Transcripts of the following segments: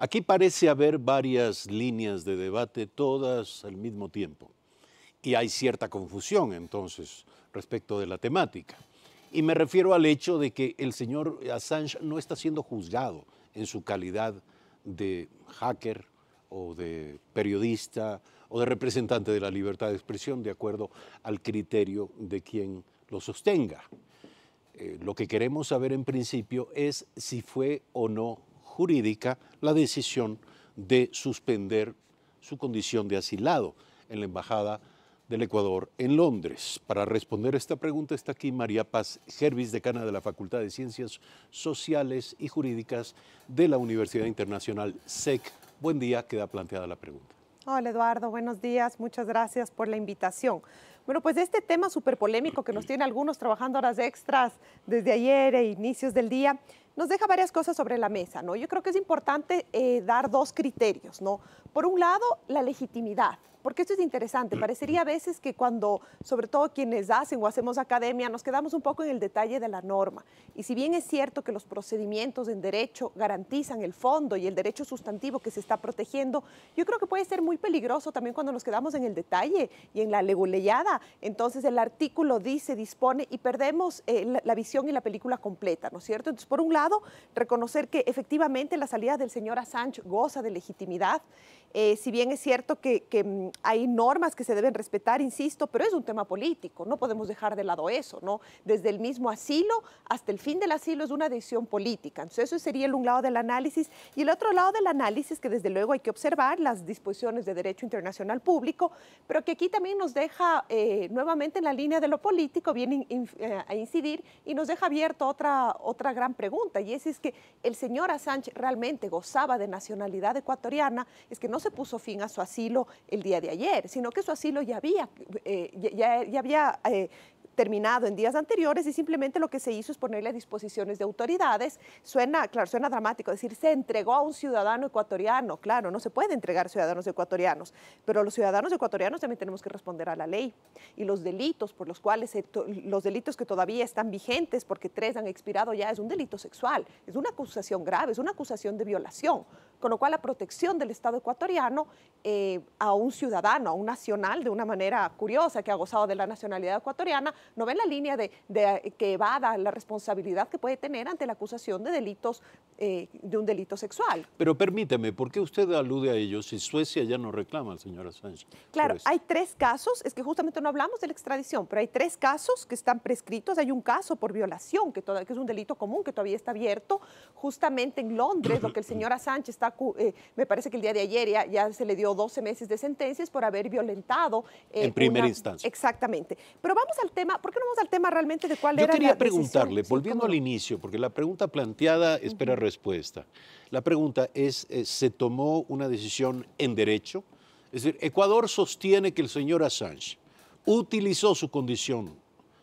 Aquí parece haber varias líneas de debate, todas al mismo tiempo. Y hay cierta confusión, entonces, respecto de la temática. Y me refiero al hecho de que el señor Assange no está siendo juzgado en su calidad de hacker o de periodista o de representante de la libertad de expresión, de acuerdo al criterio de quien lo sostenga. Lo que queremos saber en principio es si fue o no jurídica la decisión de suspender su condición de asilado en la Embajada del Ecuador en Londres. Para responder esta pregunta está aquí María Paz Gervis, decana de la Facultad de Ciencias Sociales y Jurídicas de la Universidad Internacional SEC. Buen día, queda planteada la pregunta. Hola Eduardo, buenos días, muchas gracias por la invitación. Bueno, pues este tema súper polémico que nos tiene algunos trabajando horas extras desde ayer e inicios del día, nos deja varias cosas sobre la mesa, ¿no? Yo creo que es importante dar dos criterios, ¿no? Por un lado, la legitimidad, porque esto es interesante. Parecería a veces que cuando, sobre todo quienes hacen o hacemos academia, nos quedamos un poco en el detalle de la norma. Y si bien es cierto que los procedimientos en derecho garantizan el fondo y el derecho sustantivo que se está protegiendo, yo creo que puede ser muy peligroso también cuando nos quedamos en el detalle y en la leguleyada. Entonces el artículo dice, dispone y perdemos la visión y la película completa, ¿no es cierto? Entonces, por un lado, reconocer que efectivamente la salida del señor Assange goza de legitimidad. Si bien es cierto que hay normas que se deben respetar, insisto, pero es un tema político, no podemos dejar de lado eso, ¿no? Desde el mismo asilo hasta el fin del asilo es una decisión política. Entonces eso sería un lado del análisis. Y el otro lado del análisis, que desde luego hay que observar las disposiciones de derecho internacional público, pero que aquí también nos deja nuevamente en la línea de lo político, viene a incidir y nos deja abierto otra gran pregunta, y es que el señor Assange realmente gozaba de nacionalidad ecuatoriana, es que no se puso fin a su asilo el día de ayer, sino que su asilo ya había terminado en días anteriores y simplemente lo que se hizo es ponerle a disposiciones de autoridades. Suena dramático decir, se entregó a un ciudadano ecuatoriano. Claro, no se puede entregar ciudadanos ecuatorianos, pero los ciudadanos ecuatorianos también tenemos que responder a la ley. Y los delitos por los cuales, los delitos que todavía están vigentes, porque 3 han expirado ya, es un delito sexual, es una acusación grave, es una acusación de violación, con lo cual la protección del Estado ecuatoriano a un ciudadano, a un nacional, de una manera curiosa, que ha gozado de la nacionalidad ecuatoriana, no ve la línea de que evada la responsabilidad que puede tener ante la acusación de delitos, de un delito sexual. Pero permítame, ¿por qué usted alude a ello si Suecia ya no reclama al señor Assange? Claro, hay 3 casos, es que justamente no hablamos de la extradición, pero hay 3 casos que están prescritos. Hay un caso por violación, que es un delito común que todavía está abierto, justamente en Londres, lo que el señor Assange está, me parece que el día de ayer ya se le dio 12 meses de sentencias por haber violentado. En primera instancia. Exactamente. Pero vamos al tema, ¿por qué no vamos al tema realmente de cuál era la decisión? Yo quería preguntarle, volviendo al inicio, porque la pregunta planteada espera respuesta. La pregunta es, ¿se tomó una decisión en derecho? Es decir, Ecuador sostiene que el señor Assange utilizó su condición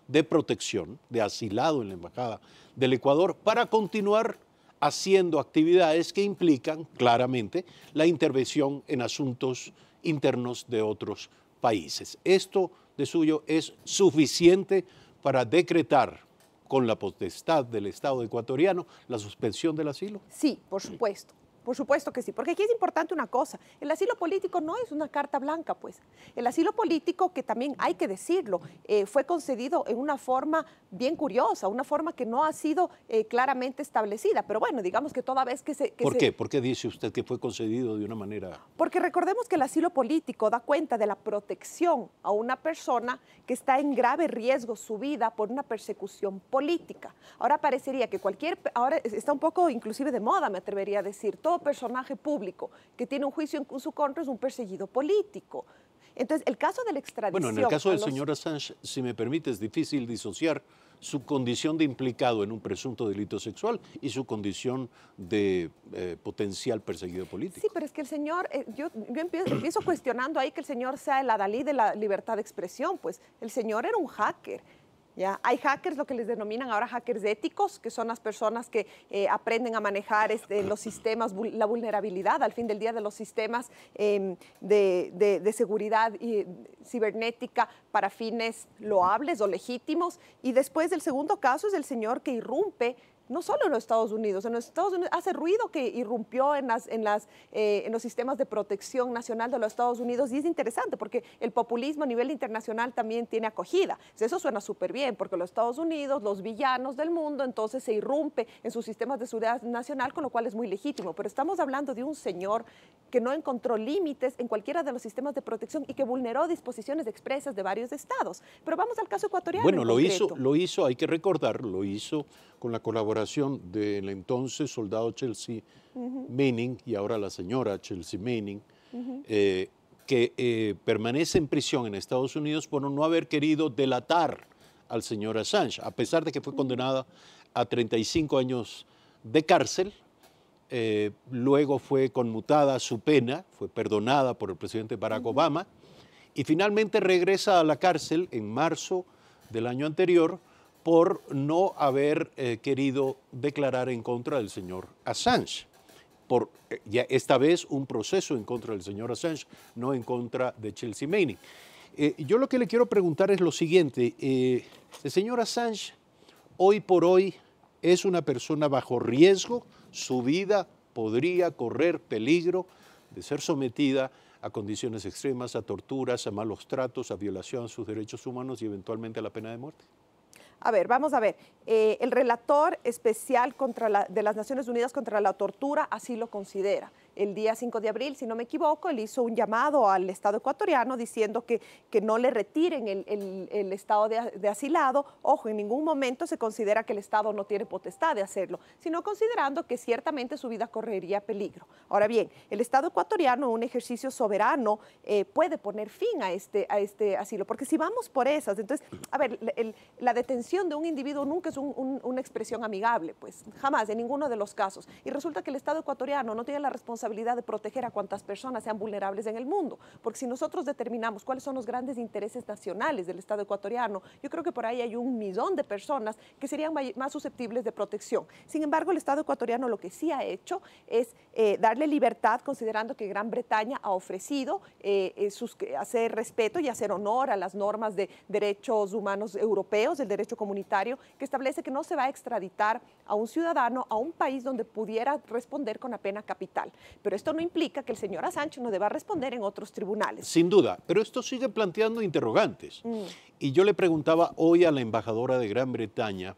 de protección, de asilado en la Embajada del Ecuador, para continuar haciendo actividades que implican claramente la intervención en asuntos internos de otros países. Esto de suyo es suficiente para decretar con la potestad del Estado ecuatoriano la suspensión del asilo. Sí, por supuesto. Por supuesto que sí, porque aquí es importante una cosa, el asilo político no es una carta blanca, pues. El asilo político, que también hay que decirlo, fue concedido en una forma bien curiosa, una forma que no ha sido claramente establecida, pero bueno, digamos que toda vez que se... ¿Por qué? ¿Por qué dice usted que fue concedido de una manera...? Porque recordemos que el asilo político da cuenta de la protección a una persona que está en grave riesgo su vida por una persecución política. Ahora parecería que ahora está un poco inclusive de moda, me atrevería a decir, todo personaje público que tiene un juicio en su contra es un perseguido político. Entonces, el caso de la extradición... Bueno, en el caso del señor Assange, si me permite, es difícil disociar su condición de implicado en un presunto delito sexual y su condición de potencial perseguido político. Sí, pero es que el señor, yo empiezo cuestionando ahí que el señor sea el adalid de la libertad de expresión, pues el señor era un hacker. ¿Ya? Hay hackers, lo que les denominan ahora hackers éticos, que son las personas que aprenden a manejar los sistemas, la vulnerabilidad al fin del día de los sistemas de seguridad cibernética para fines loables o legítimos. Y después el segundo caso es el señor que irrumpe no solo en los Estados Unidos hace ruido que irrumpió en los sistemas de protección nacional de los Estados Unidos, y es interesante porque el populismo a nivel internacional también tiene acogida. Eso suena súper bien, porque los Estados Unidos, los villanos del mundo, entonces se irrumpe en sus sistemas de seguridad nacional, con lo cual es muy legítimo. Pero estamos hablando de un señor que no encontró límites en cualquiera de los sistemas de protección y que vulneró disposiciones expresas de varios estados. Pero vamos al caso ecuatoriano. Bueno, lo hizo, hay que recordar, lo hizo con la colaboración del entonces soldado Chelsea Manning y ahora la señora Chelsea Manning, que permanece en prisión en Estados Unidos por no haber querido delatar al señor Assange, a pesar de que fue condenada a 35 años de cárcel. Luego fue conmutada su pena, fue perdonada por el presidente Barack Obama, y finalmente regresa a la cárcel en marzo del año anterior por no haber querido declarar en contra del señor Assange. Por ya esta vez un proceso en contra del señor Assange, no en contra de Chelsea Manning. Yo lo que le quiero preguntar es lo siguiente. El señor Assange, hoy por hoy, es una persona bajo riesgo. Su vida podría correr peligro de ser sometida a condiciones extremas, a torturas, a malos tratos, a violación de sus derechos humanos y eventualmente a la pena de muerte. A ver, vamos a ver. El relator especial de las Naciones Unidas contra la tortura así lo considera. El día 5 de abril, si no me equivoco, él hizo un llamado al Estado ecuatoriano diciendo que no le retiren el estado de asilado. Ojo, en ningún momento se considera que el Estado no tiene potestad de hacerlo, sino considerando que ciertamente su vida correría peligro. Ahora bien, el Estado ecuatoriano, en un ejercicio soberano, puede poner fin a este asilo, porque si vamos por esas, entonces, a ver, la detención de un individuo nunca es una expresión amigable, pues jamás, en ninguno de los casos. Y resulta que el Estado ecuatoriano no tiene la responsabilidad de proteger a cuantas personas sean vulnerables en el mundo, porque si nosotros determinamos cuáles son los grandes intereses nacionales del Estado ecuatoriano, yo creo que por ahí hay 1 millón de personas que serían más susceptibles de protección. Sin embargo, el Estado ecuatoriano lo que sí ha hecho es darle libertad, considerando que Gran Bretaña ha ofrecido hacer respeto y hacer honor a las normas de derechos humanos europeos, del derecho comunitario, que establece que no se va a extraditar a un ciudadano a un país donde pudiera responder con la pena capital. Pero esto no implica que el señor Assange no deba responder en otros tribunales. Sin duda, pero esto sigue planteando interrogantes. Y yo le preguntaba hoy a la embajadora de Gran Bretaña,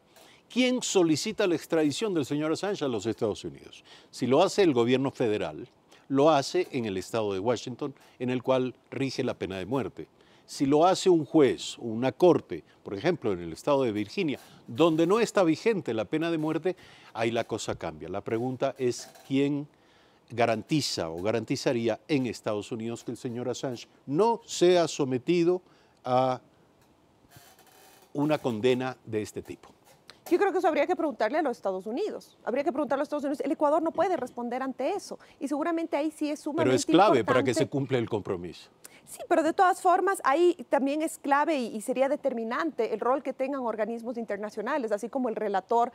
¿quién solicita la extradición del señor Assange a los Estados Unidos? Si lo hace el gobierno federal, lo hace en el estado de Washington, en el cual rige la pena de muerte. Si lo hace un juez o una corte, por ejemplo, en el estado de Virginia, donde no está vigente la pena de muerte, ahí la cosa cambia. La pregunta es quién garantiza o garantizaría en Estados Unidos que el señor Assange no sea sometido a una condena de este tipo. Yo creo que eso habría que preguntarle a los Estados Unidos. Habría que preguntarle a los Estados Unidos. El Ecuador no puede responder ante eso. Y seguramente ahí sí es sumamente importante. Pero es clave importante para que se cumpla el compromiso. Sí, pero de todas formas, ahí también es clave y sería determinante el rol que tengan organismos internacionales, así como el relator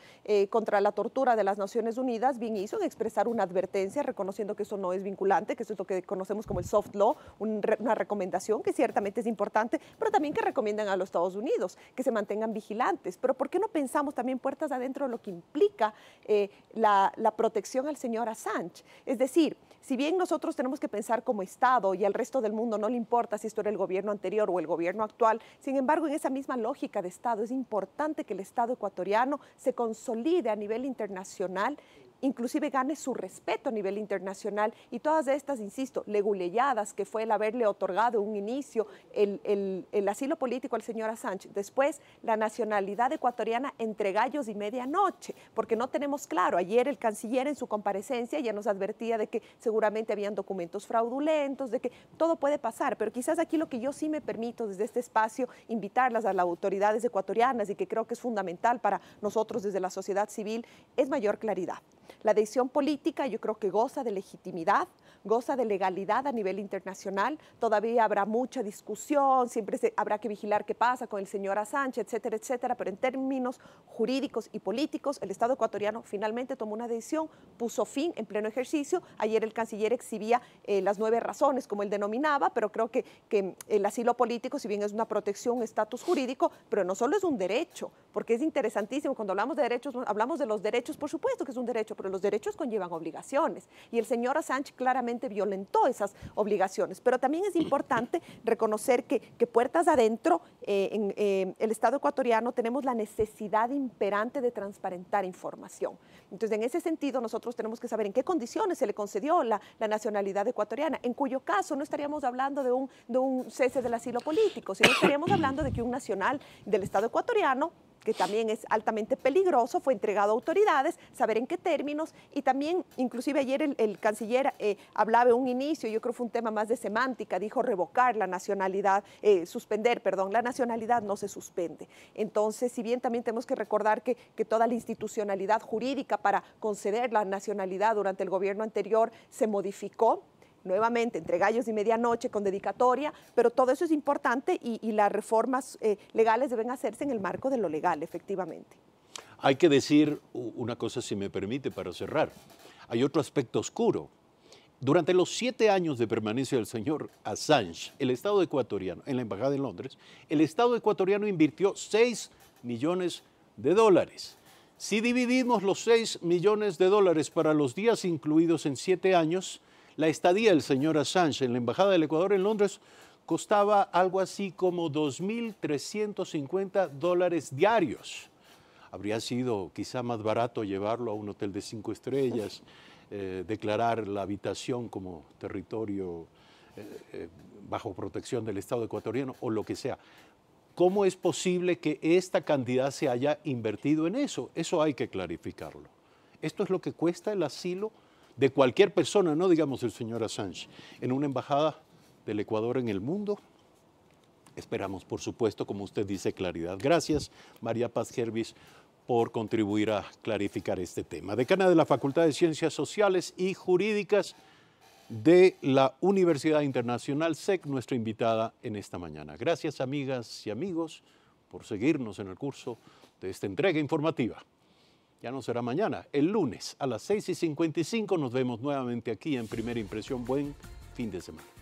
contra la tortura de las Naciones Unidas bien hizo en expresar una advertencia reconociendo que eso no es vinculante, que eso es lo que conocemos como el soft law, una recomendación que ciertamente es importante, pero también que recomiendan a los Estados Unidos que se mantengan vigilantes. Pero ¿por qué no pensamos también puertas adentro de lo que implica la protección al señor Assange? Es decir, si bien nosotros tenemos que pensar como Estado y al resto del mundo no le importa si esto era el gobierno anterior o el gobierno actual, sin embargo, en esa misma lógica de Estado es importante que el Estado ecuatoriano se consolide a nivel internacional, inclusive gane su respeto a nivel internacional, y todas estas, insisto, leguleyadas que fue el haberle otorgado un inicio el asilo político al señor Assange, después la nacionalidad ecuatoriana entre gallos y medianoche, porque no tenemos claro. Ayer el canciller en su comparecencia ya nos advertía de que seguramente habían documentos fraudulentos, de que todo puede pasar, pero quizás aquí lo que yo sí me permito desde este espacio invitarlas a las autoridades ecuatorianas, y que creo que es fundamental para nosotros desde la sociedad civil, es mayor claridad. La decisión política yo creo que goza de legitimidad, goza de legalidad a nivel internacional. Todavía habrá mucha discusión, siempre habrá que vigilar qué pasa con el señor Assange, etcétera, etcétera, pero en términos jurídicos y políticos, el Estado ecuatoriano finalmente tomó una decisión, puso fin en pleno ejercicio. Ayer el canciller exhibía las 9 razones, como él denominaba, pero creo que el asilo político, si bien es una protección, un estatus jurídico, pero no solo es un derecho, porque es interesantísimo, cuando hablamos de derechos, hablamos de los derechos, por supuesto que es un derecho, pero los derechos conllevan obligaciones, y el señor Assange claramente violentó esas obligaciones, pero también es importante reconocer que puertas adentro, en el Estado ecuatoriano tenemos la necesidad imperante de transparentar información. Entonces, en ese sentido, nosotros tenemos que saber en qué condiciones se le concedió la nacionalidad ecuatoriana, en cuyo caso no estaríamos hablando de un cese del asilo político, sino estaríamos hablando de que un nacional del Estado ecuatoriano, que también es altamente peligroso, fue entregado a autoridades, saber en qué términos, y también, inclusive ayer el canciller hablaba de un inicio, yo creo que fue un tema más de semántica, dijo revocar la nacionalidad, suspender, perdón, la nacionalidad no se suspende. Entonces, si bien también tenemos que recordar que toda la institucionalidad jurídica para conceder la nacionalidad durante el gobierno anterior se modificó, nuevamente entre gallos y medianoche con dedicatoria, pero todo eso es importante y las reformas legales deben hacerse en el marco de lo legal, efectivamente. Hay que decir una cosa, si me permite, para cerrar. Hay otro aspecto oscuro. Durante los 7 años de permanencia del señor Assange, el Estado ecuatoriano, en la Embajada de Londres, el Estado ecuatoriano invirtió $6 millones. Si dividimos los $6 millones para los días incluidos en 7 años, la estadía del señor Assange en la Embajada del Ecuador en Londres costaba algo así como $2.350 diarios. Habría sido quizá más barato llevarlo a un hotel de 5 estrellas, declarar la habitación como territorio bajo protección del Estado ecuatoriano o lo que sea. ¿Cómo es posible que esta cantidad se haya invertido en eso? Eso hay que clarificarlo. Esto es lo que cuesta el asilo de cualquier persona, no digamos el señor Assange, en una embajada del Ecuador en el mundo. Esperamos, por supuesto, como usted dice, claridad. Gracias, María Paz Gervis, por contribuir a clarificar este tema. Decana de la Facultad de Ciencias Sociales y Jurídicas de la Universidad Internacional SEC, nuestra invitada en esta mañana. Gracias, amigas y amigos, por seguirnos en el curso de esta entrega informativa. Ya no será mañana, el lunes a las 6:55 nos vemos nuevamente aquí en Primera Impresión. Buen fin de semana.